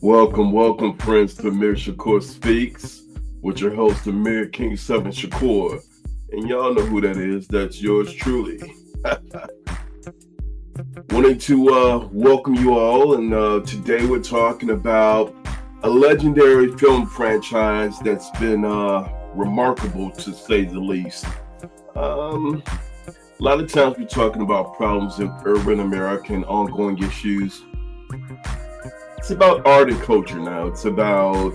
Welcome, friends, to Amir Shakur Speaks with your host, Amir King 7 Shakur. And y'all know who that is. That's yours truly. Wanted to welcome you all, and today we're talking about a legendary film franchise that's been remarkable to say the least. A lot of times we're talking about problems in urban America and ongoing issues. It's about art and culture now. It's about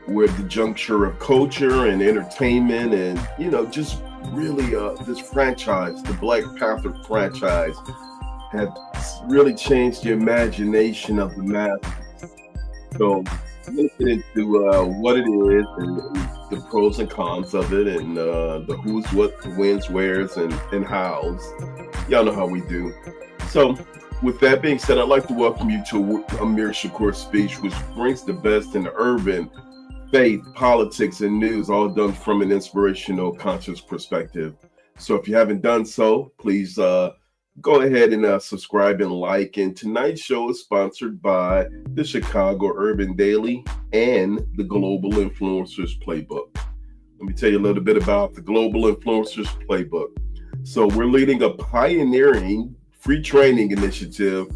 where the juncture of culture and entertainment and, just really this franchise, the Black Panther franchise, have really changed the imagination of the masses. So, I'm going to get into what it is and the pros and cons of it and the who's, what, when's, where's, and how's. Y'all know how we do. So, with that being said, I'd like to welcome you to Amir Shakur Speech, which brings the best in urban faith, politics, and news, all done from an inspirational, conscious perspective. So if you haven't done so, please go ahead and subscribe and like. And tonight's show is sponsored by the Chicago Urban Daily and the Global Influencers Playbook. Let me tell you a little bit about the Global Influencers Playbook. So we're leading a pioneering free training initiative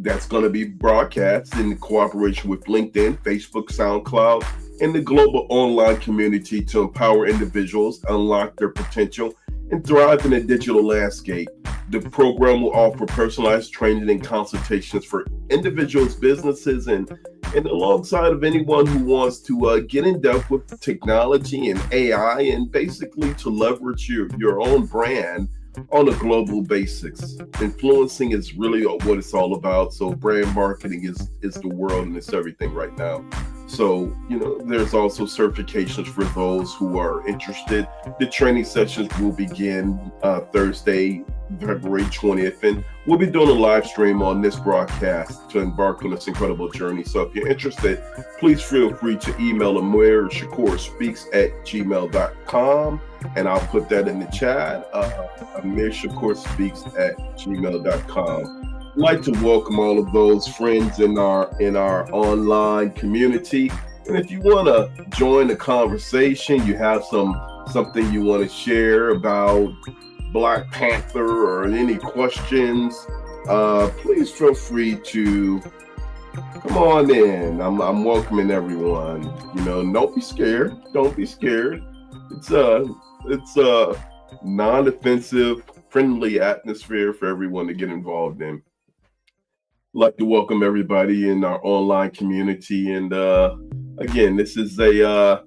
that's going to be broadcast in cooperation with LinkedIn, Facebook, SoundCloud, and the global online community to empower individuals, unlock their potential, and thrive in a digital landscape. The program will offer personalized training and consultations for individuals, businesses, and alongside of anyone who wants to get in depth with technology and AI and basically to leverage your own brand on a global basis. Influencing is really what it's all about. So brand marketing is the world and it's everything right now. So, there's also certifications for those who are interested. The training sessions will begin Thursday, February 20th, and we'll be doing a live stream on this broadcast to embark on this incredible journey. So if you're interested, please feel free to email Amir Shakur Speaks at gmail.com, and I'll put that in the chat. Amir Shakur Speaks at gmail.com. I'd like to welcome all of those friends in our online community. And if you want to join the conversation, you have something you want to share about Black Panther or any questions, please feel free to come on in. I'm welcoming everyone. Don't be scared. Don't be scared. It's a non-offensive, friendly atmosphere for everyone to get involved in. I'd like to welcome everybody in our online community, and again, this is a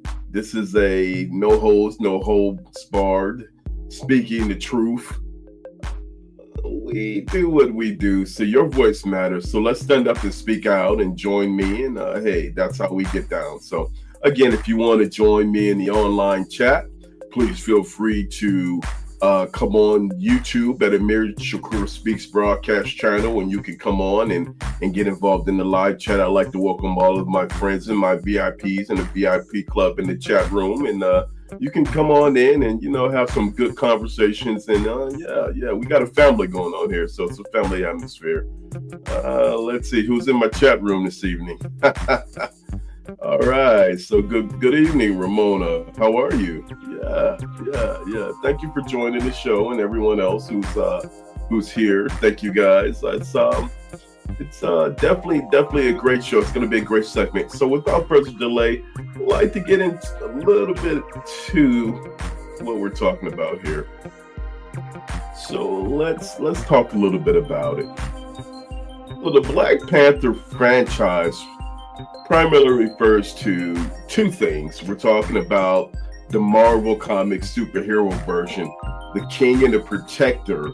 no holds barred, speaking the truth. We do what we do, so your voice matters. So let's stand up and speak out and join me. And hey, that's how we get down. So again, if you want to join me in the online chat, please feel free to come on YouTube at Amir Shakur Speaks broadcast channel, and you can come on and get involved in the live chat. I'd like to welcome all of my friends and my VIPs in the VIP club in the chat room, and you can come on in and have some good conversations. And we got a family going on here, so it's a family atmosphere. Let's see who's in my chat room this evening. All right, so good evening, Ramona. How are you? Yeah. Thank you for joining the show, and everyone else who's here. Thank you, guys. It's definitely a great show. It's going to be a great segment. So without further delay, I'd like to get into a little bit to what we're talking about here. So let's talk a little bit about it. Well, the Black Panther franchise primarily refers to two things. We're talking about the Marvel Comics superhero version, the King and the Protector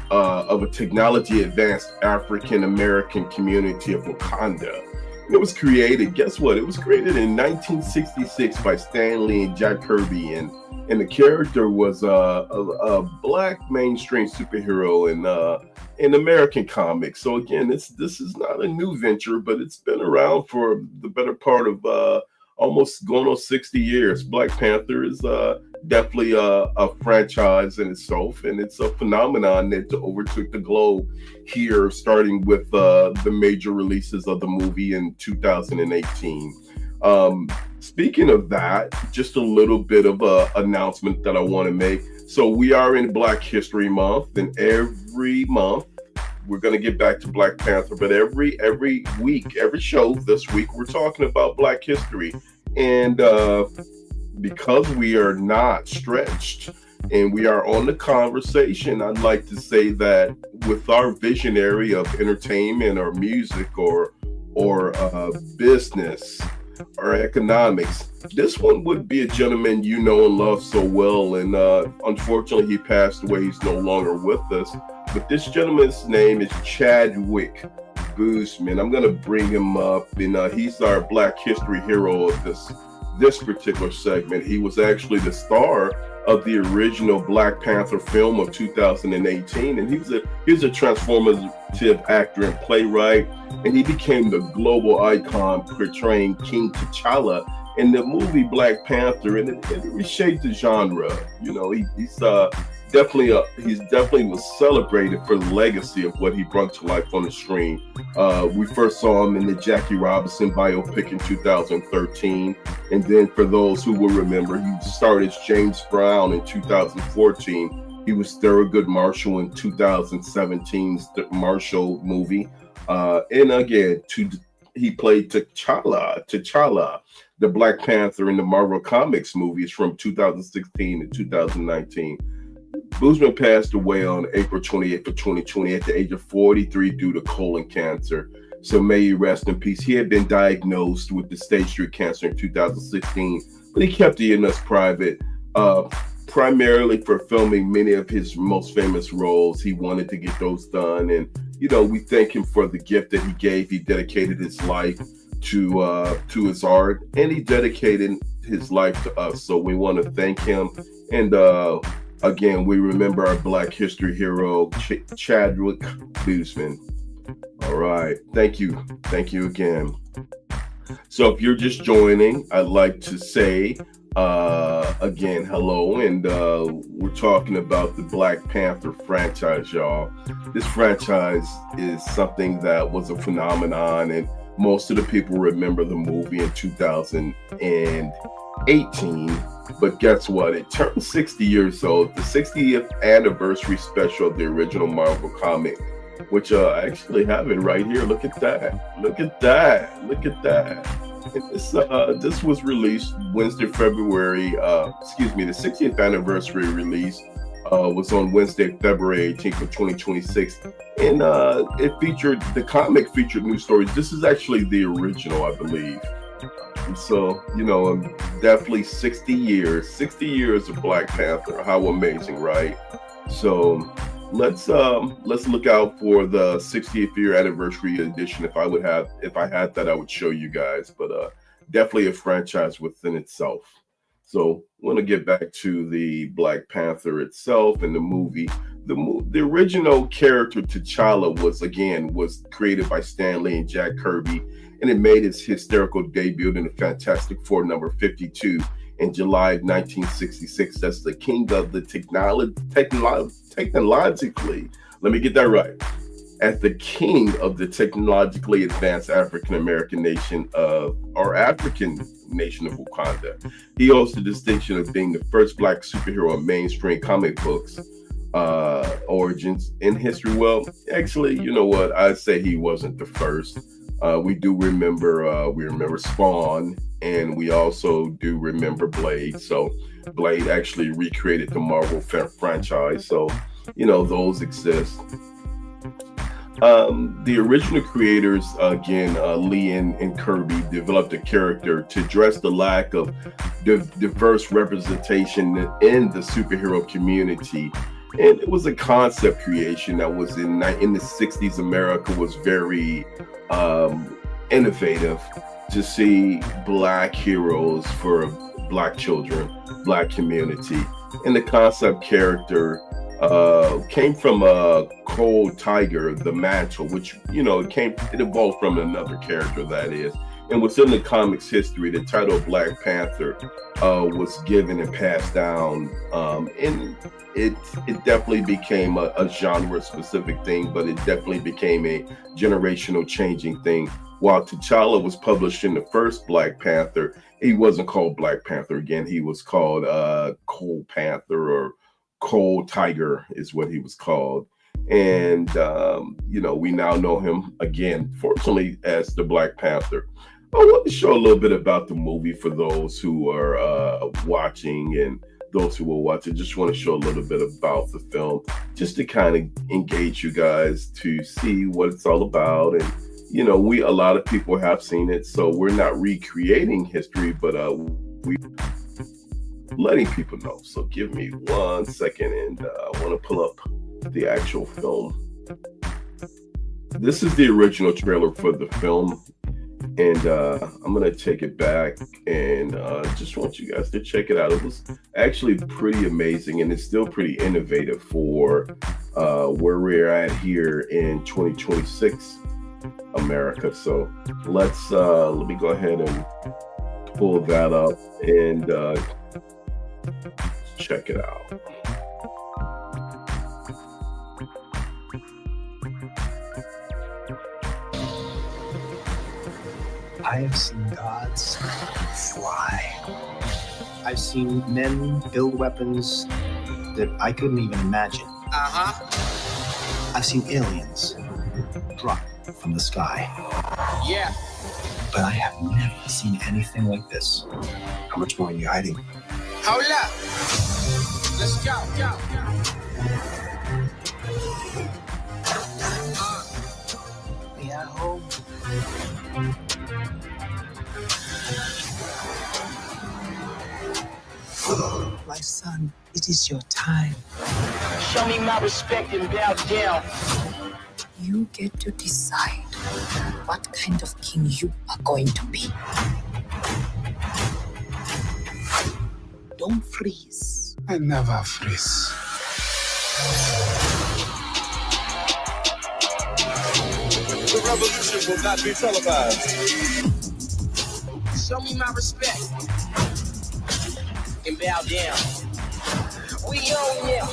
of a technology advanced African American community of Wakanda. And it was created, guess what? It was created in 1966 by Stan Lee and Jack Kirby, and the character was a black mainstream superhero in American comics. So again, this is not a new venture, but it's been around for the better part of almost going on 60 years. Black Panther is definitely a franchise in itself, and it's a phenomenon that overtook the globe here, starting with the major releases of the movie in 2018. Um, Speaking of that, just a little bit of a announcement that I want to make. So we are in Black History Month, and every month we're going to get back to Black Panther, but every week, every show this week, we're talking about Black history. And because we are not stretched and we are on the conversation, I'd like to say that with our visionary of entertainment or music or business or economics, this one would be a gentleman you know and love so well. And unfortunately, he passed away. He's no longer with us. But this gentleman's name is Chadwick Boseman. I'm going to bring him up, and he's our Black History hero of this particular segment. He was actually the star of the original Black Panther film of 2018, and he's a transformative actor and playwright, and he became the global icon portraying King T'Challa in the movie Black Panther, and it reshaped the genre. You know, he's definitely was celebrated for the legacy of what he brought to life on the screen. We first saw him in the Jackie Robinson biopic in 2013, and then for those who will remember, he starred as James Brown in 2014. He was Thurgood Marshall in 2017's The Marshall movie, and again, he played T'Challa, the Black Panther in the Marvel Comics movies from 2016 to 2019. Boseman passed away on April 28th of 2020 at the age of 43 due to colon cancer. So may he rest in peace. He had been diagnosed with the stage 3 cancer in 2016, but he kept the illness private, primarily for filming many of his most famous roles. He wanted to get those done, and we thank him for the gift that he gave. He dedicated his life to his art, and he dedicated his life to us. So we want to thank him, and again, we remember our Black History hero, Chadwick Boseman. All right. Thank you. Thank you again. So if you're just joining, I'd like to say, again, hello. And we're talking about the Black Panther franchise, y'all. This franchise is something that was a phenomenon, and most of the people remember the movie in 2018. But guess what? It turned 60 years old, the 60th anniversary special of the original Marvel comic, which I actually have it right here. Look at that. Look at that. Look at that. And this was released Wednesday, the 60th anniversary release was on Wednesday, February 18th of 2026. And the comic featured new stories. This is actually the original, I believe. So, definitely 60 years of Black Panther. How amazing, right? So let's look out for the 60th year anniversary edition. If I had that, I would show you guys, but definitely a franchise within itself. So I want to get back to the Black Panther itself and the movie. The original character T'Challa was created by Stan Lee and Jack Kirby, and it made its hysterical debut in the Fantastic Four number 52 in July of 1966. That's the king of the technologically, let me get that right, as the king of the technologically advanced African nation of Wakanda. He holds the distinction of being the first Black superhero in mainstream comic books origins in history. Well, actually, you know what? I'd say he wasn't the first. We do remember Spawn, and we also do remember Blade. So Blade actually recreated the Marvel franchise. So, those exist. The original creators, again, Lee and Kirby, developed a character to address the lack of diverse representation in the superhero community. And it was a concept creation that was in the 60s. America was very innovative to see Black heroes for Black children, Black community. And the concept character came from Cold Tiger, the Mantle, which, it evolved from another character, that is. And within the comics history, the title Black Panther was given and passed down, and it definitely became a genre specific thing, but it definitely became a generational changing thing. While T'Challa was published in the first Black Panther, he wasn't called Black Panther again. He was called Cold Panther, or Cold Tiger is what he was called. And we now know him again, fortunately, as the Black Panther. I want to show a little bit about the movie for those who are watching, and those who will watch it. Just want to show a little bit about the film, just to kind of engage you guys to see what it's all about. And a lot of people have seen it, so we're not recreating history, but we letting people know. So give me 1 second, and I want to pull up the actual film. This is the original trailer for the film, and I'm gonna take it back and just want you guys to check it out. It was actually pretty amazing, and it's still pretty innovative for where we're at here in 2026 America. So let me go ahead and pull that up and check it out. I have seen gods fly. I've seen men build weapons that I couldn't even imagine. I've seen aliens drop from the sky. Yeah. But I have never seen anything like this. How much more are you hiding? Hold up. Let's go. We are home. My son, it is your time. Show me my respect and bow down. You get to decide what kind of king you are going to be. Don't freeze. I never freeze. The revolution will not be televised. Show me my respect and bow down. We own ya.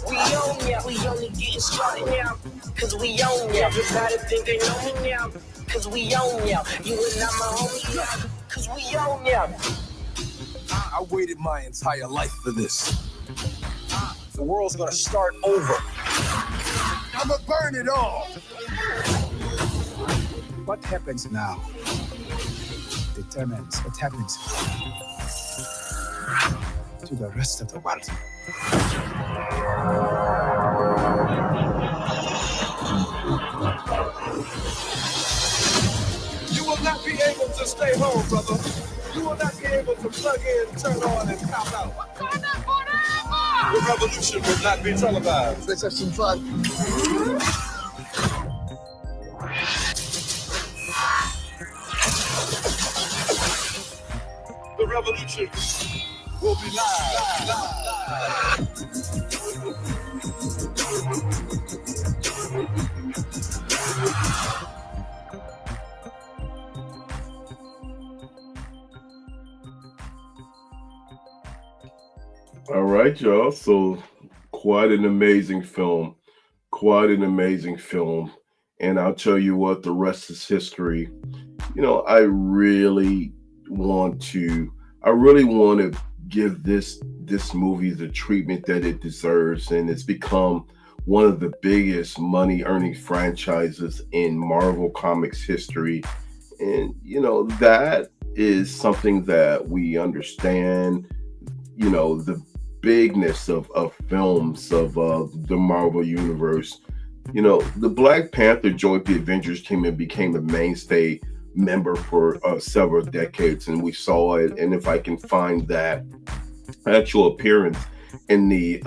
We own ya. We only getting started now. Cause we own ya. Everybody think they know me now. Cause we own ya. You and I'm my homie now. Cause we own ya. I waited my entire life for this. The world's gonna start over. I'ma burn it all. What happens now determines what happens to the rest of the world. You will not be able to stay home, brother. You will not be able to plug in, turn on, and cop out. The revolution will not be televised. Let's have some fun. The revolution will be live. All right, y'all. So quite an amazing film. And I'll tell you what, the rest is history. I really want to give this movie the treatment that it deserves, and it's become one of the biggest money earning franchises in Marvel Comics history. And that is something that we understand, the bigness of films of the Marvel universe. The Black Panther joined the Avengers team and became a mainstay member for several decades, and we saw it. And if I can find that actual appearance in the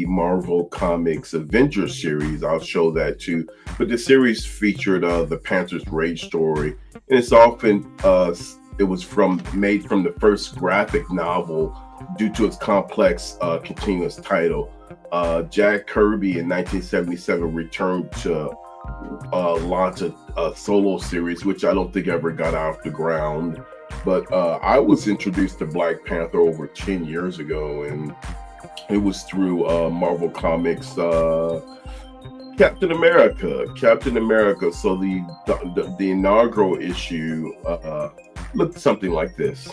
Marvel Comics Avengers series, I'll show that too. But the series featured the Panther's rage story, and it's often it was made from the first graphic novel due to its complex continuous title. Jack Kirby in 1977 returned to launch a solo series, which I don't think ever got off the ground. But I was introduced to Black Panther over 10 years ago, and it was through Marvel Comics Captain America. So the inaugural issue looked something like this.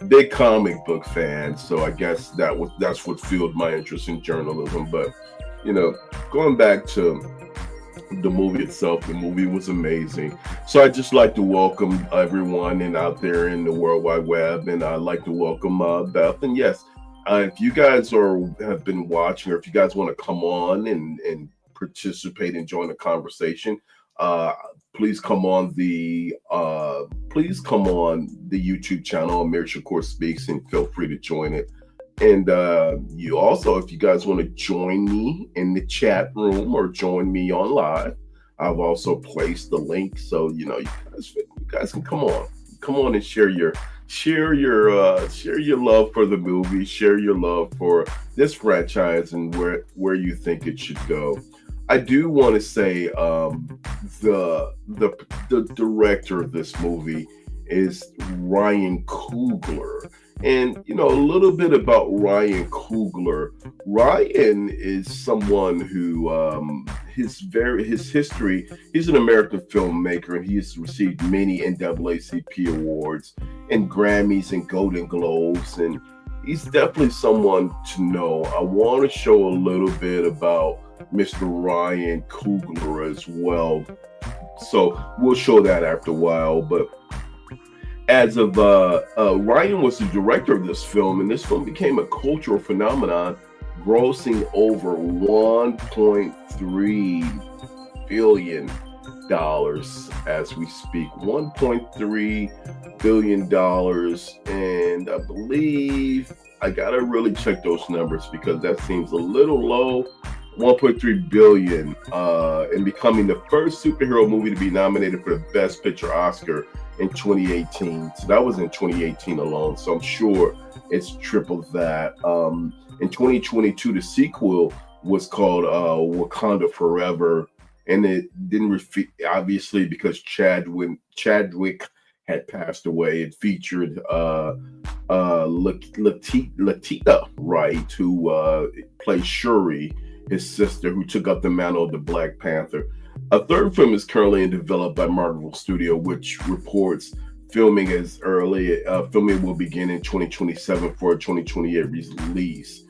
Big comic book fan, so I guess that's what fueled my interest in journalism. But going back to the movie itself, the movie was amazing. So I'd just like to welcome everyone and out there in the World Wide Web, and I'd like to welcome Beth. And yes, if you guys have been watching, or if you guys want to come on and participate and join the conversation, please come on the YouTube channel, Amir Shakur Speaks, and feel free to join it. And you also, if you guys want to join me in the chat room or join me on live, I've also placed the link, so you guys can come on and share your love for the movie, share your love for this franchise, and where you think it should go. I do want to say the director of this movie is Ryan Coogler. And a little bit about Ryan Coogler. Ryan is someone who his history. He's an American filmmaker, and he's received many NAACP awards and Grammys and Golden Globes, and he's definitely someone to know. I want to show a little bit about Mr. Ryan Coogler as well. So we'll show that after a while, but as of Ryan was the director of this film, and this film became a cultural phenomenon, grossing over $1.3 billion as we speak. $1.3 billion, and I believe I gotta really check those numbers because that seems a little low. 1.3 billion, and becoming the first superhero movie to be nominated for the Best Picture Oscar in 2018. So that was in 2018 alone. So I'm sure it's triple that. In 2022, the sequel was called Wakanda Forever, and it didn't obviously because Chadwick had passed away. It featured Latita Wright, who plays Shuri, his sister, who took up the mantle of the Black Panther. A third film is currently in development by Marvel Studio, which reports filming will begin in 2027 for a 2028 release.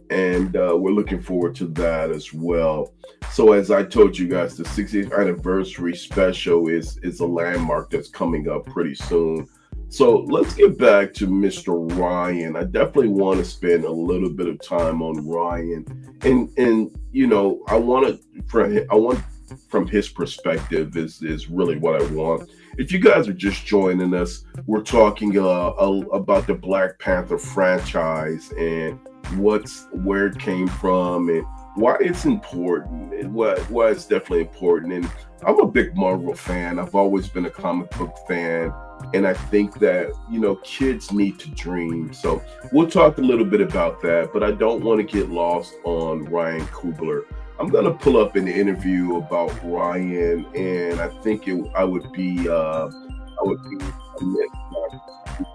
And we're looking forward to that as well. So as I told you guys, the 60th anniversary special is a landmark that's coming up pretty soon. So let's get back to Mr. Ryan. I definitely want to spend a little bit of time on Ryan, and I want from his perspective is really what I want. If you guys are just joining us, we're talking about the Black Panther franchise and where it came from and why it's important and why it's definitely important. And I'm a big Marvel fan. I've always been a comic book fan. And I think that, kids need to dream. So we'll talk a little bit about that, but I don't want to get lost on Ryan Coogler. I'm going to pull up an interview about Ryan, and I think I would be on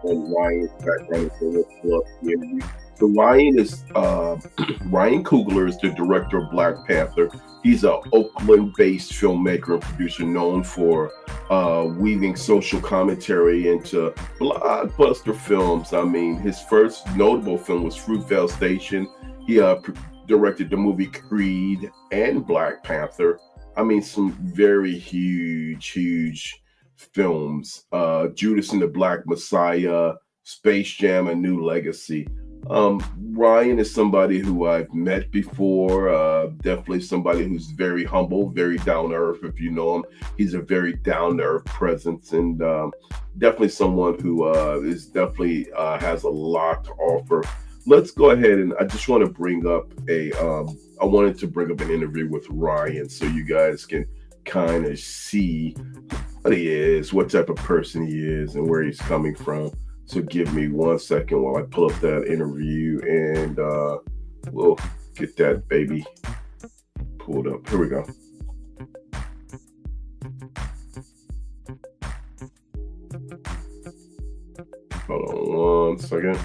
Ryan's background. So we'll pull up the interview. So Ryan Coogler is the director of Black Panther. He's an Oakland-based filmmaker and producer known for weaving social commentary into blockbuster films. I mean, his first notable film was Fruitvale Station. He directed the movie Creed and Black Panther. I mean, some very huge films. Judas and the Black Messiah, Space Jam, A New Legacy. Ryan is somebody who I've met before, definitely somebody who's very humble, very down to earth. If you know him, he's a very down to earth presence, and definitely someone who has a lot to offer. Let's go ahead, and I just want to bring up I wanted to bring up an interview with Ryan so you guys can kind of see what he is, what type of person he is, and where he's coming from. So give me 1 second while I pull up that interview, and we'll get that baby pulled up. Here we go. 1 second.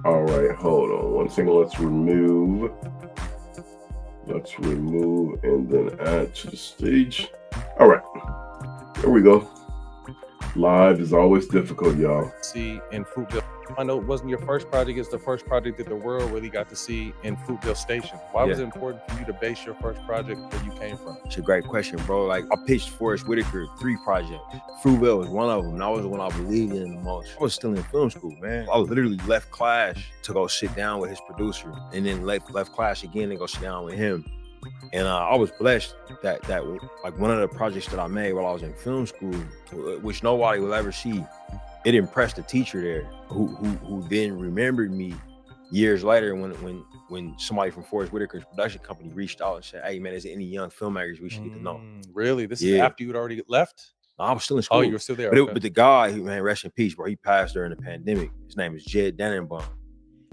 All right, hold on 1 second. Let's remove and then add to the stage. All right, there we go. Live is always difficult, y'all. See in Fruitville. I know it wasn't your first project. It's the first project that the world really got to see in Fruitville Station. Why was it important for you to base your first project where you came from? It's a great question, bro. Like, I pitched Forrest Whitaker 3 projects. Fruitville was one of them. That was the one I believed in the most. I was still in film school, man. I literally left class to go sit down with his producer, and then left class again and go sit down with him. And I was blessed that like one of the projects that I made while I was in film school, which nobody will ever see, it impressed the teacher there, who then remembered me years later when somebody from Forrest Whitaker's production company reached out and said, "Hey man, is there any young filmmakers we should get to know?" Really? This is after you had already left? I was still in school. Oh, you were still there. But the guy, man, rest in peace, bro. He passed during the pandemic. His name is Jed Dannenbaum.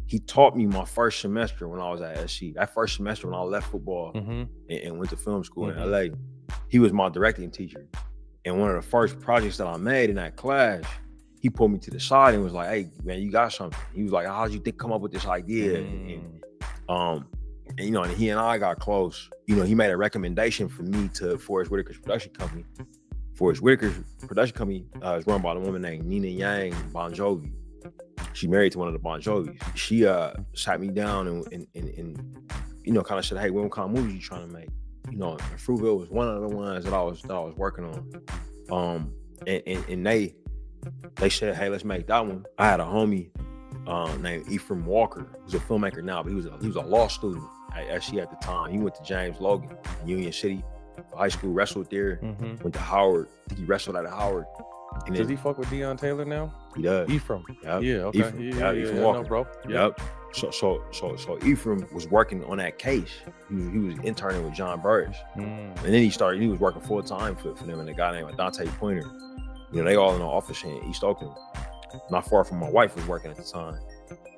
He taught me my first semester when I was at SC. That first semester when I left football and went to film school in LA, he was my directing teacher. And one of the first projects that I made in that class, he pulled me to the side and was like, "Hey man, you got something." He was like, "How'd you come up with this idea?" And you know, and he and I got close. You know, he made a recommendation for me to Forrest Whitaker's production company. Forrest Whitaker's production company is run by a woman named Nina Yang Bon Jovi. She married to one of the Bon Jovis. She sat me down and you know, kind of said, "Hey, what kind of movies you trying to make?" You know, and Fruitville was one of the ones that I was working on. And they said, "Hey, let's make that one." I had a homie named Ephraim Walker, who's a filmmaker now, but he was a law student at SC at the time. He went to James Logan in Union City for high school, wrestled there, went to Howard. I think he wrestled at Howard. And does he fuck with Deion Taylor now? He does. Ephraim. Yep. Yeah, okay. Ephraim Walker. Walker. No, bro. Yep. So Ephraim was working on that case. He was interning with John Burris. And then he was working full time for them and a guy named Dante Pointer. You know, they all in the office in East Oakland. Not far from my wife was working at the time.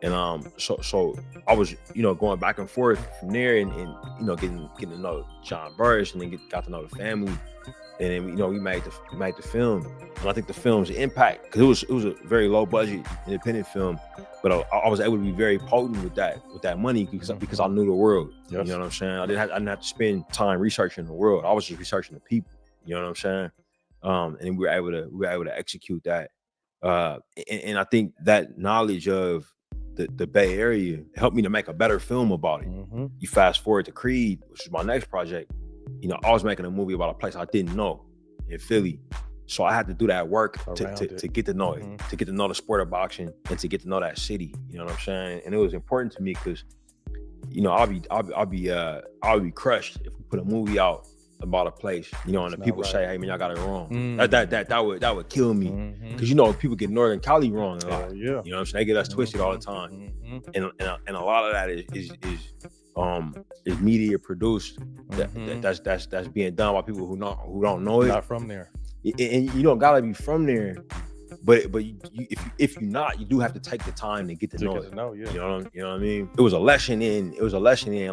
And so I was, you know, going back and forth from there and you know, getting to know John Burris and then got to know the family. And then, you know, we made the film. And I think the film's impact, because it was a very low budget independent film, but I was able to be very potent with that money because I knew the world. Yes. You know what I'm saying? I didn't have to spend time researching the world. I was just researching the people. You know what I'm saying? And we were able to execute that. And I think that knowledge of the Bay Area helped me to make a better film about it. You fast forward to Creed, which is my next project. You know, I was making a movie about a place I didn't know in Philly. So I had to do that work to get to know it, to get to know the sport of boxing and to get to know that city. You know what I'm saying? And it was important to me because, you know, I'll be crushed if we put a movie out about a place, you know, and the people say, "Hey man, y'all got it wrong." That would kill me because you know people get Northern Cali wrong a lot. You know what I'm saying? They get us twisted all the time, and a lot of that is media produced. That's being done by people who don't know it. Not from there, and you don't gotta be from there. But if you're not, you do have to take the time to get to know it. You know what I mean? It was a lesson in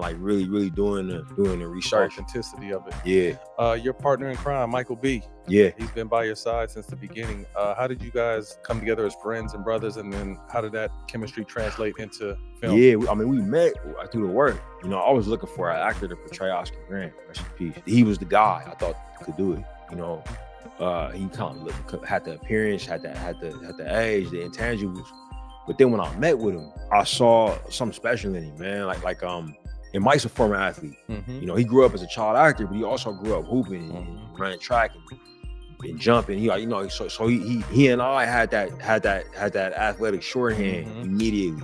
like really doing the research. Authenticity of it. Yeah. Your partner in crime, Michael B. Yeah. He's been by your side since the beginning. How did you guys come together as friends and brothers, and then how did that chemistry translate into film? Yeah, I mean, we met through the work. You know, I was looking for an actor to portray Oscar Grant. Rest in peace. He was the guy I thought could do it. You know. He kind of had the appearance, had the age, the intangibles. But then when I met with him, I saw something special in him, man. And Mike's a former athlete. You know, he grew up as a child actor, but he also grew up hooping and running track and jumping. He and I had that athletic shorthand immediately.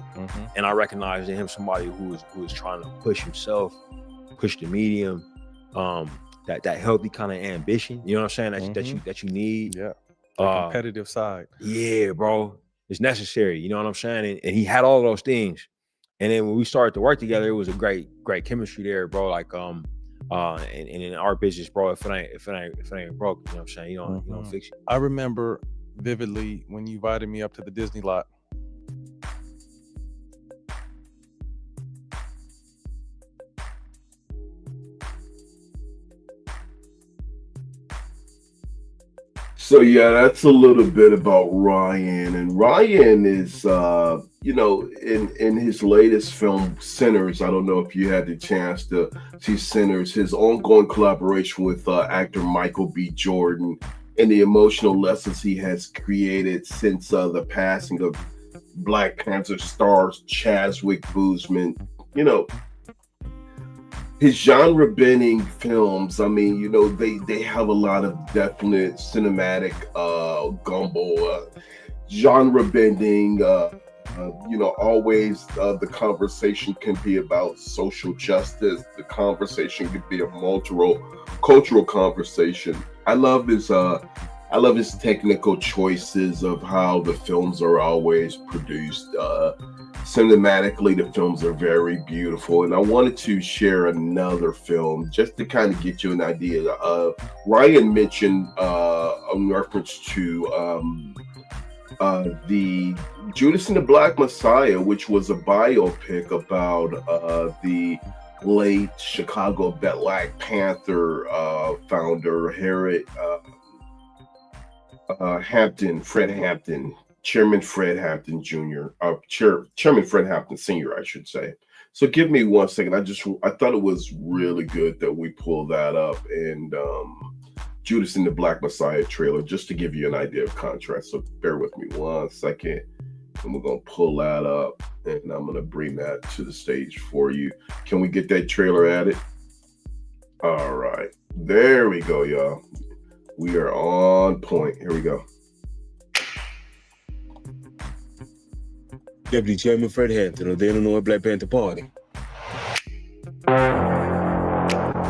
And I recognized in him somebody who was trying to push himself, push the medium. That healthy kind of ambition, you know what I'm saying? That you need. Yeah. The competitive side. Yeah, bro. It's necessary. You know what I'm saying? And he had all those things. And then when we started to work together, it was a great chemistry there, bro. And in our business, bro, if it ain't broke, you know what I'm saying? You don't fix it. I remember vividly when you invited me up to the Disney lot. So yeah, that's a little bit about Ryan, and Ryan is, in his latest film, Sinners. I don't know if you had the chance to see Sinners. His ongoing collaboration with actor Michael B. Jordan, and the emotional lessons he has created since the passing of Black Panther stars Chadwick Boseman. You know, his genre bending films, I mean, they have a lot of definite cinematic gumbo, genre bending. Always the conversation can be about social justice. The conversation could be a multiple cultural conversation. I love his technical choices of how the films are always produced. Cinematically, the films are very beautiful, and I wanted to share another film just to kind of get you an idea. Ryan mentioned in reference to the Judas and the Black Messiah, which was a biopic about the late Chicago Black Panther founder Fred Hampton, Chairman Fred Hampton Jr., Chairman Fred Hampton Sr., I should say. So give me 1 second. I thought it was really good that we pulled that up, and Judas and the Black Messiah trailer, just to give you an idea of contrast. So bear with me 1 second, and we're gonna pull that up, and I'm gonna bring that to the stage for you. Can we get that trailer added? All right, there we go, y'all. We are on point. Here we go. Deputy Chairman Fred Hampton of the Illinois Black Panther Party.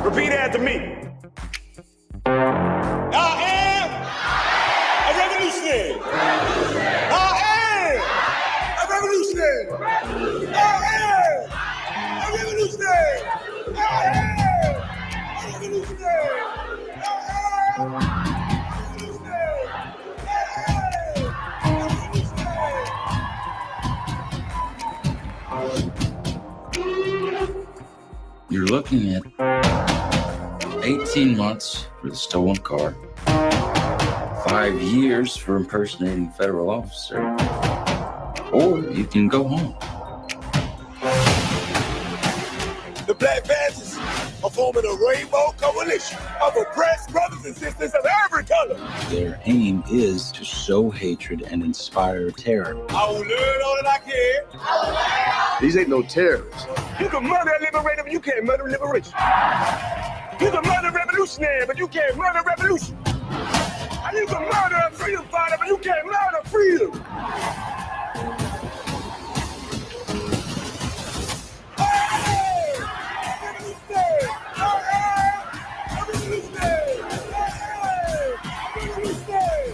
Repeat after me. I am a revolutionary. I am a revolutionary. I am a revolutionary. I am a revolutionary. I am a You're looking at 18 months for the stolen car, 5 years for impersonating a federal officer, or you can go home. The Black Panthers are forming a rainbow coalition of oppressed brothers and sisters of every color. Their aim is to sow hatred and inspire terror. I will learn all that I can. These ain't no terrorists. You can murder a liberator, but you can't murder liberation. You can murder a revolutionary, but you can't murder revolution. And you can murder a freedom fighter, but you can't murder freedom.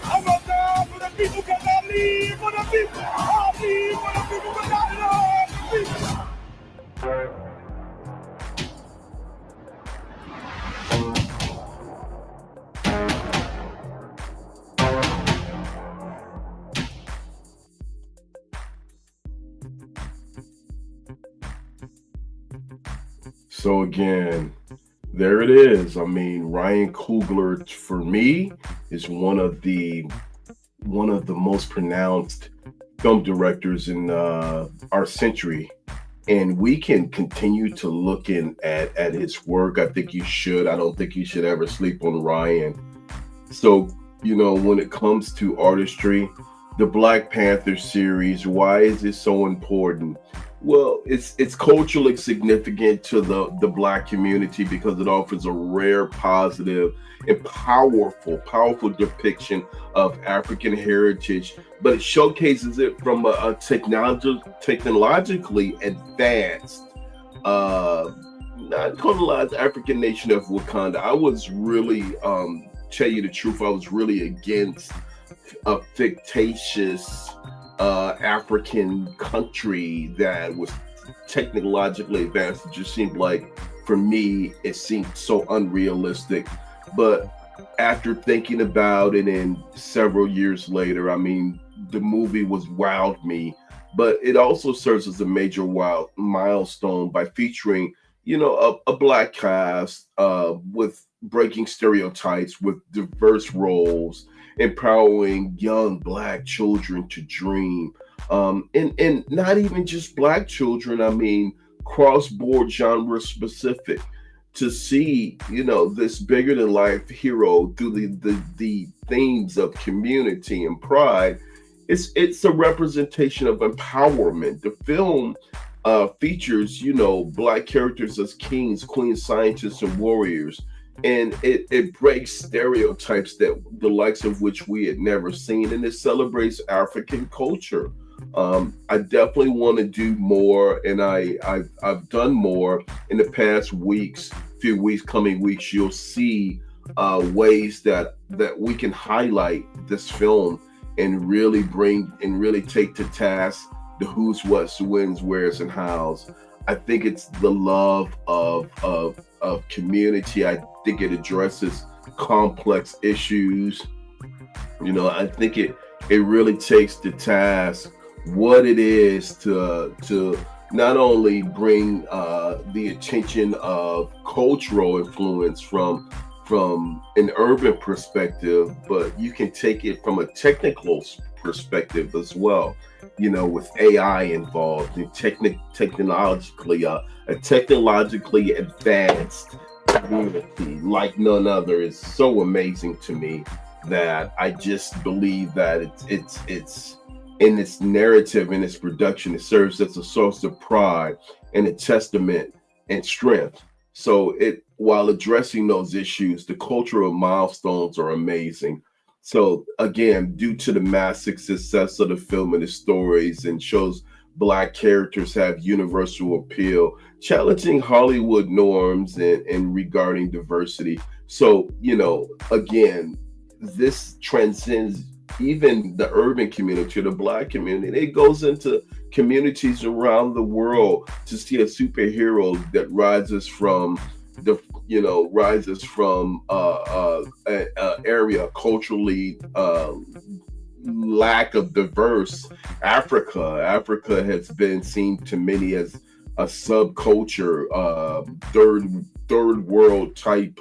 I'm a God for the people because I live for the people. I live for the people because I love the people. So again, there it is. I mean, Ryan Coogler, for me, is one of the most pronounced film directors in our century, and we can continue to look at his work. I think you should. I don't think you should ever sleep on Ryan. So, when it comes to artistry, the Black Panther series, why is it so important? Well, it's culturally significant to the Black community because it offers a rare, positive, and powerful depiction of African heritage, but it showcases it from a technologically advanced, not colonized African nation of Wakanda. I was really, tell you the truth, I was really against a fictitious African country that was technologically advanced. It just seemed like, for me, it seemed so unrealistic. But after thinking about it, and several years later, I mean, the movie was wowed me, but it also serves as a major milestone by featuring a black cast with breaking stereotypes, with diverse roles, empowering young black children to dream, and not even just black children. I mean, cross-board genre specific. To see, this bigger than life hero through the themes of community and pride, it's a representation of empowerment. The film features, black characters as kings, queens, scientists, and warriors. And it breaks stereotypes that the likes of which we had never seen, and it celebrates African culture. I definitely want to do more, and I've done more in the past few weeks, coming weeks. You'll see ways that we can highlight this film and really take to task the who's, what's, when's, where's, and how's. I think it's the love of community. I think it addresses complex issues. I think it really takes to task what it is to not only bring the attention of cultural influence from an urban perspective, but you can take it from a technical perspective as well. With AI involved and technologically a technologically advanced community like none other is so amazing to me that I just believe that it's in its narrative and its production, it serves as a source of pride and a testament and strength. So while addressing those issues, the cultural milestones are amazing. So again, due to the massive success of the film and the stories, and shows black characters have universal appeal, challenging Hollywood norms and regarding diversity. So, again, this transcends even the urban community, the black community. It goes into communities around the world to see a superhero that rises from area culturally lack of diverse. Africa has been seen to many as a subculture, third world type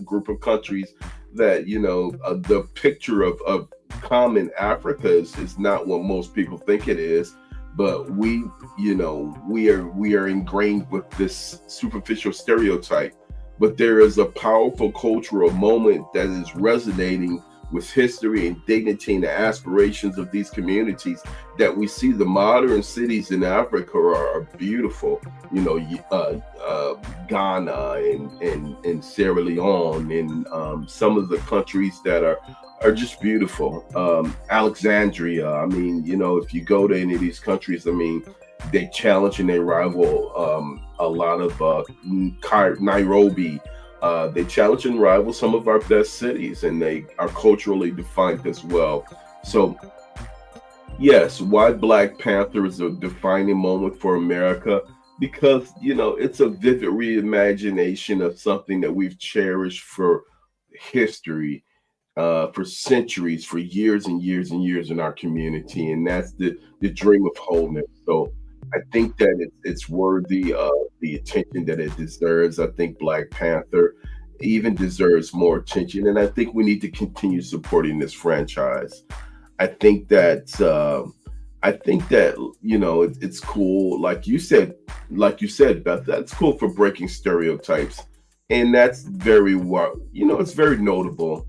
group of countries that the picture of common Africa is not what most people think it is. But we are ingrained with this superficial stereotype. But there is a powerful cultural moment that is resonating with history and dignity and the aspirations of these communities, that we see the modern cities in Africa are beautiful. Ghana and Sierra Leone and some of the countries that are just beautiful. Alexandria, I mean, if you go to any of these countries, I mean, they challenge and they rival a lot of Nairobi. They challenge and rival some of our best cities, and they are culturally defined as well. So, yes, why Black Panther is a defining moment for America? Because, it's a vivid reimagination of something that we've cherished for history, for centuries, for years and years and years in our community, and that's the dream of wholeness. So I think that it's worthy of the attention that it deserves. I think Black Panther even deserves more attention, and I think we need to continue supporting this franchise. I think that it's cool, like you said, Beth. That's cool for breaking stereotypes, and that's very it's very notable.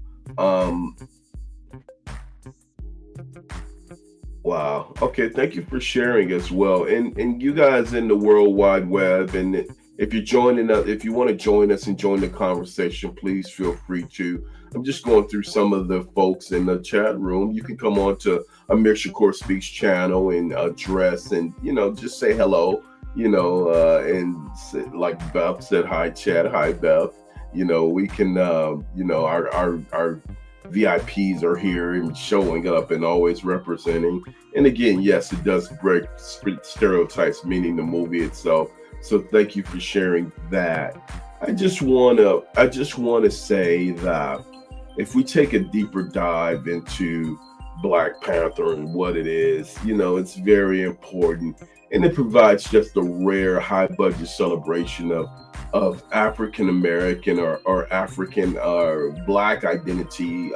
Wow. Okay. Thank you for sharing as well. And you guys in the World Wide Web, and if you're joining us, if you want to join us and join the conversation, please feel free to. I'm just going through some of the folks in the chat room. You can come on to Amir Shakur Speaks channel and address and, just say hello, and like Beth said, hi, Chad. Hi, Beth. We can, our VIPs are here and showing up and always representing. And again, yes, it does break stereotypes, meaning the movie itself. So thank you for sharing that. I just want to say that if we take a deeper dive into Black Panther and what it is, it's very important. and it provides just a rare high budget celebration of African American or African Black identity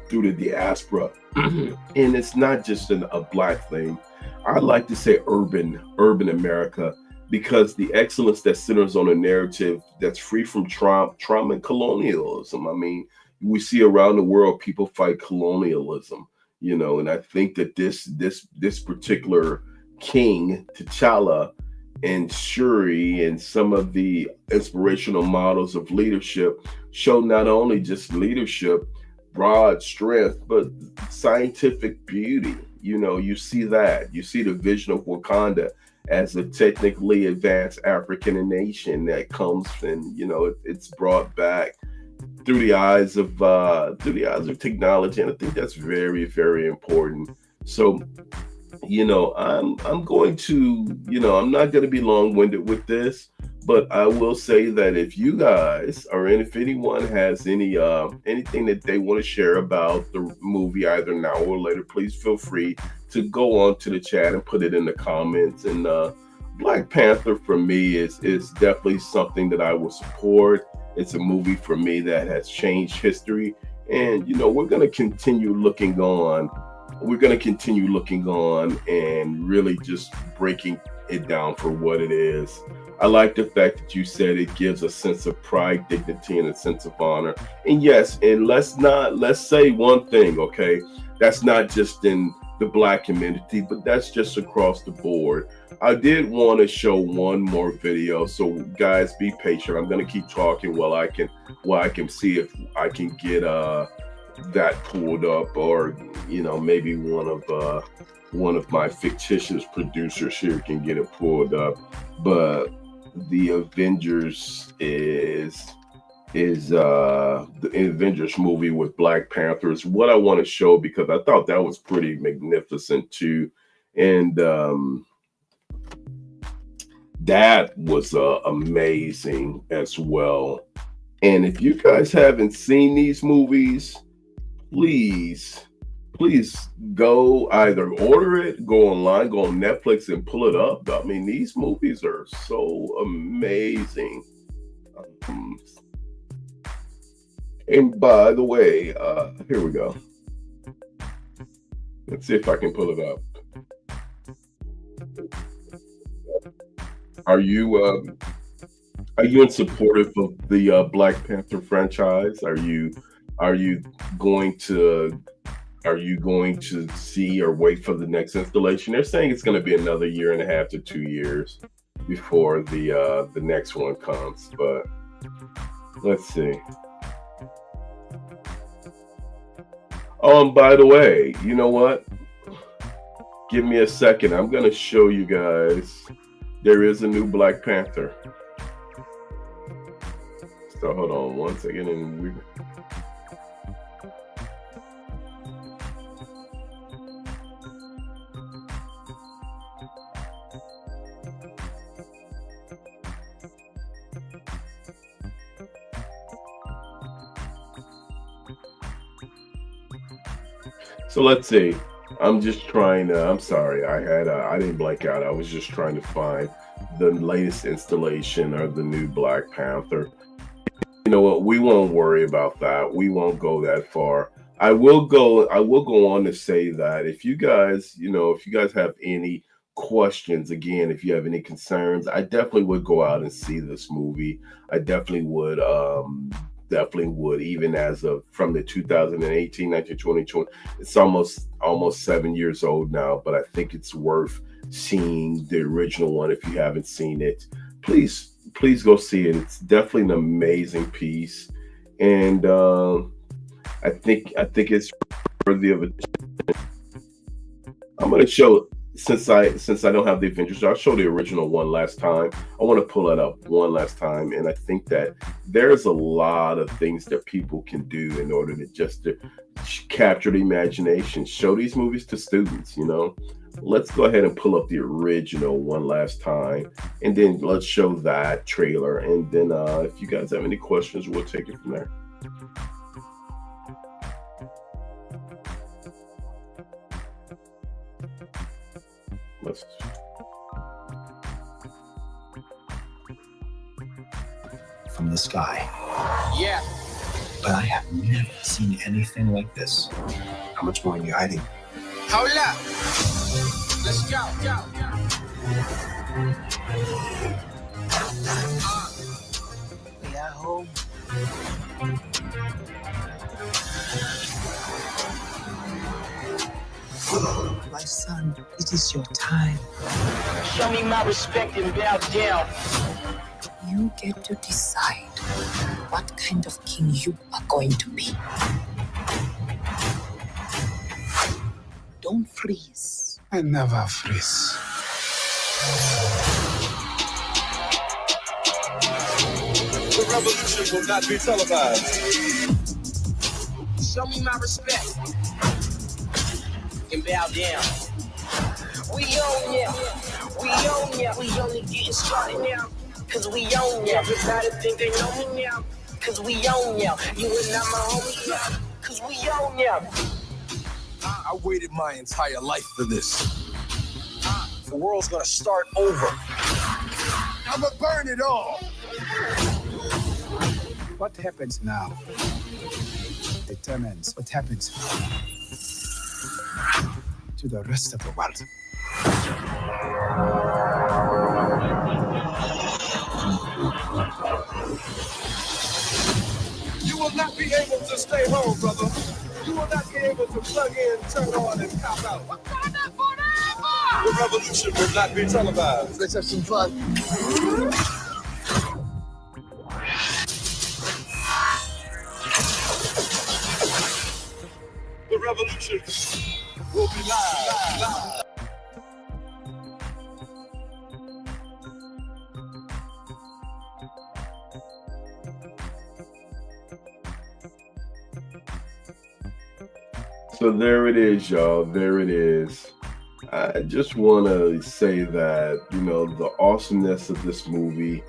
through the diaspora. And it's not just a Black thing. I like to say urban America, because the excellence that centers on a narrative that's free from trauma and colonialism. I mean, we see around the world people fight colonialism, and I think that this particular king, T'Challa, and Shuri, and some of the inspirational models of leadership show not only just leadership, broad strength, but scientific beauty. You see that. You see the vision of Wakanda as a technically advanced African nation that comes, and it's brought back through the eyes of technology, and I think that's very, very important. So I'm going to, I'm not going to be long-winded with this, but I will say that if you guys, or if anyone has anything that they want to share about the movie, either now or later, please feel free to go on to the chat and put it in the comments. And Black Panther for me is definitely something that I will support. It's a movie for me that has changed history, and we're going to continue looking on. We're going to continue looking on and really just breaking it down for what it is. I like the fact that you said it gives a sense of pride, dignity, and a sense of honor. And yes, and let's say one thing, okay? That's not just in the Black community, but that's just across the board. I did want to show one more video, so guys, be patient. I'm going to keep talking while I can see if I can get that pulled up, or maybe one of my fictitious producers here can get it pulled up. But the Avengers is the Avengers movie with Black Panther is what I want to show, because I thought that was pretty magnificent too, and that was amazing as well. And if you guys haven't seen these movies, please go either order it, go online, go on Netflix and pull it up. I mean, these movies are so amazing. And by the way, here we go. Let's see if I can pull it up. Are you in supportive of the Black Panther franchise? Are you going to see or wait for the next installation? They're saying it's going to be another 1.5 to 2 years before the next one comes, but let's see. Oh, and by the way, you know what? Give me a second. I'm going to show you guys. There is a new Black Panther. So hold on one second, and we. So let's see. I'm just trying to. I'm sorry. I didn't blank out. I was just trying to find the latest installation of the new Black Panther. You know what? We won't worry about that. We won't go that far. I will go on to say that if you guys have any questions, again, if you have any concerns, I definitely would go out and see this movie. I definitely would. Even as of from the 2018, 2020. It's almost 7 years old now, but I think it's worth seeing the original one. If you haven't seen it, please go see it. It's definitely an amazing piece, and I think it's worthy of it. I'm going to show, since I don't have the Avengers, I'll show the original one last time. I want to pull that up one last time, and I think that there's a lot of things that people can do in order to capture the imagination, show these movies to students. Let's go ahead and pull up the original one last time, and then let's show that trailer, and then if you guys have any questions, we'll take it from there. Let's. From the sky. Yeah. But I have never seen anything like this. How much more are you hiding? Hold up. Let's go. We are home. My son, it is your time. Show me my respect and bow down. You get to decide what kind of king you are going to be. Don't freeze. I never freeze. The revolution will not be televised. Show me my respect and bow down. We own ya. We own ya. We only getting started now. Cause we own ya. Everybody think they know me now. Cause we own ya. You and I'm a homie now. Cause we own ya. I waited my entire life for this. The world's gonna start over. I'm gonna burn it all. What happens now determines what happens to the rest of the world. You will not be able to stay home, brother. You will not be able to plug in, turn on, and cop out. The revolution will not be televised. Let's have some fun. The revolution will be live. So there it is, y'all. There it is. I just want to say that, the awesomeness of this movie,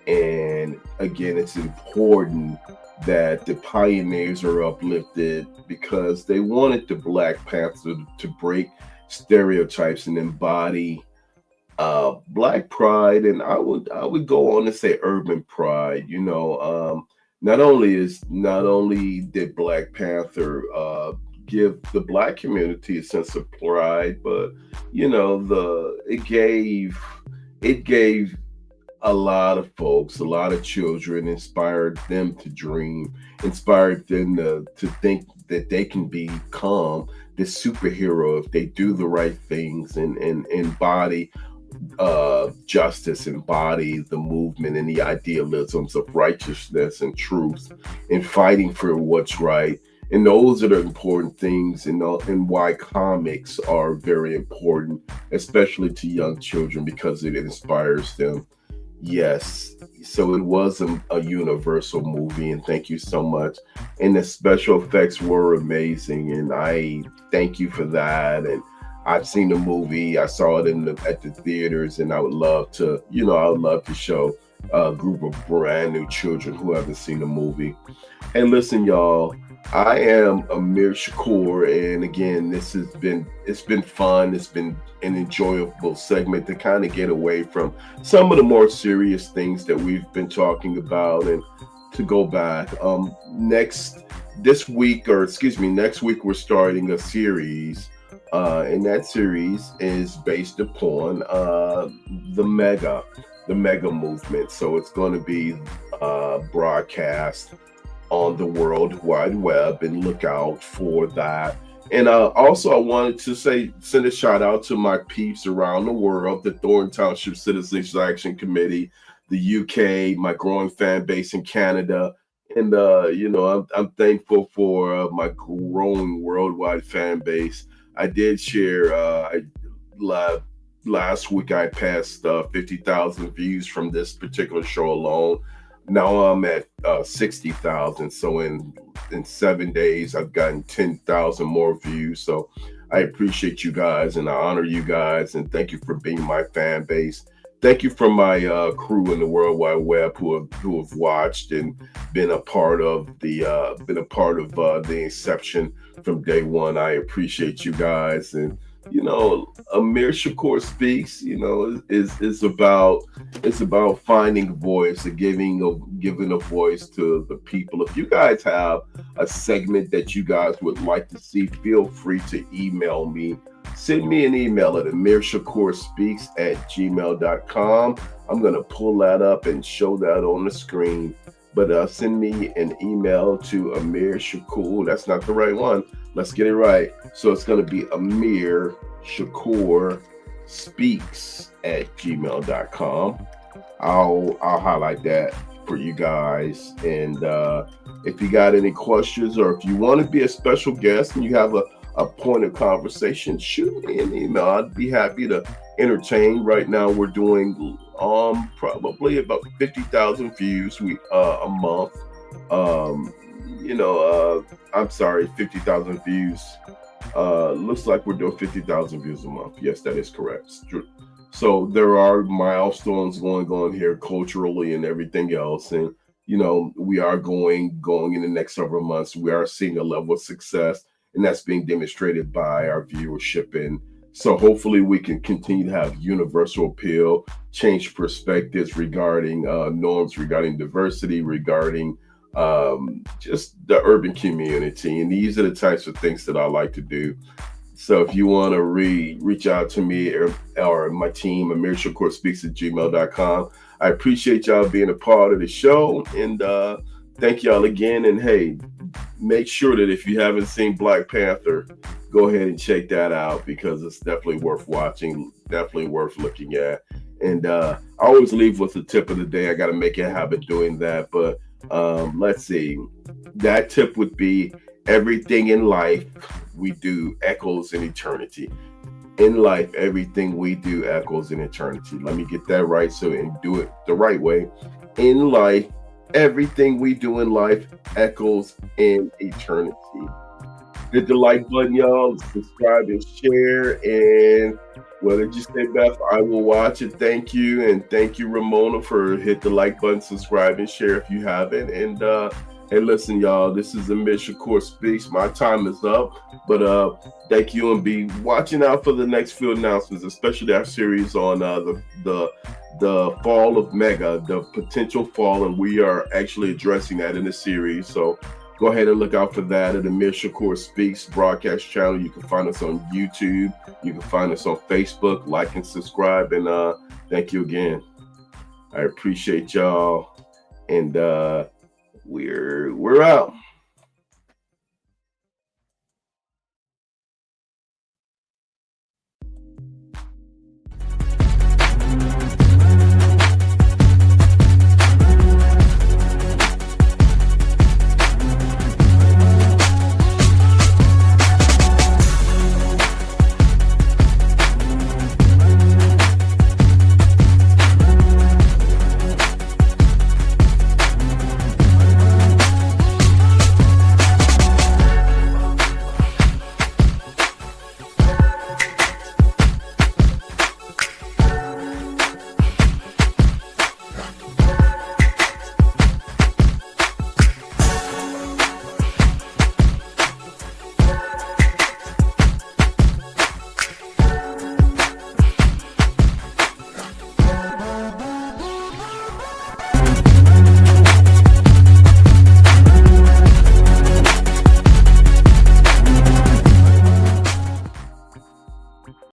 and again, it's important that the pioneers are uplifted because they wanted the Black Panther to break stereotypes and embody Black pride, and I would go on to say urban pride. Not only did Black Panther give the Black community a sense of pride, but it gave a lot of folks, a lot of children, inspired them to dream, inspired them to think that they can become this superhero if they do the right things and embody justice, embody the movement and the idealisms of righteousness and truth and fighting for what's right. And those are the important things, and why comics are very important, especially to young children, because it inspires them. Yes, so it was a universal movie, and thank you so much. And the special effects were amazing, and I thank you for that. And I've seen the movie, I saw it at the theaters, and I would love to show a group of brand new children who haven't seen the movie. And listen, y'all, I am Amir Shakur, and again, it's been fun. It's been an enjoyable segment to kind of get away from some of the more serious things that we've been talking about, and to go back. Next week, we're starting a series, and that series is based upon the mega movement. So it's going to be broadcast on the World Wide Web, and look out for that. And also, I wanted to send a shout out to my peeps around the world, the Thornton Township Citizens Action Committee, the UK, my growing fan base in Canada, and I'm thankful for my growing worldwide fan base. I did share last week I passed 50,000 views from this particular show alone. Now I'm at 60,000. So in 7 days, I've gotten 10,000 more views. So I appreciate you guys, and I honor you guys, and thank you for being my fan base. Thank you for my crew in the World Wide Web who have watched and been a part of the inception from day one. I appreciate you guys, and Amir Shakur Speaks, is about finding voice and giving a voice to the people. If you guys have a segment that you guys would like to see, feel free to email me. Send me an email at amirshakurspeaks@gmail.com. I'm going to pull that up and show that on the screen. But send me an email to Amir Shakur. That's not the right one. Let's get it right. So it's going to be Amir Shakur speaks@gmail.com. I'll highlight that for you guys. And if you got any questions, or if you want to be a special guest and you have a point of conversation, shoot me an email. I'd be happy to entertain. Right now we're doing probably about 50,000 views a month. I'm sorry, 50,000 views. Looks like we're doing 50,000 views a month. Yes, that is correct. So there are milestones going on here culturally and everything else. And, we are going in the next several months. We are seeing a level of success, and that's being demonstrated by our viewership. And so hopefully we can continue to have universal appeal, change perspectives regarding norms, regarding diversity, regarding just the urban community. And these are the types of things that I like to do. So if you want to reach out to me or my team, Amir Shakur speaks@gmail.com. I appreciate y'all being a part of the show. And thank y'all again. And hey, make sure that if you haven't seen Black Panther, go ahead and check that out, because it's definitely worth watching, definitely worth looking at. And I always leave with the tip of the day. I got to make a habit doing that. But let's see. That tip would be, everything in life we do echoes in eternity. In life, everything we do echoes in eternity. Let me get that right and do it the right way. In life, everything we do in life echoes in eternity. Hit the like button, y'all. Subscribe and share. And what did you say, Beth? I will watch it. Thank you. And thank you, Ramona, for hit the like button, subscribe, and share if you haven't. And hey, listen, y'all, this is Amir Shakur Speaks. My time is up. But thank you, and be watching out for the next few announcements, especially our series on the fall of Mega, the potential fall. And we are actually addressing that in the series. So go ahead and look out for that at Amir Shakur Speaks broadcast channel. You can find us on YouTube. You can find us on Facebook. Like and subscribe. And thank you again. I appreciate y'all. And we're out.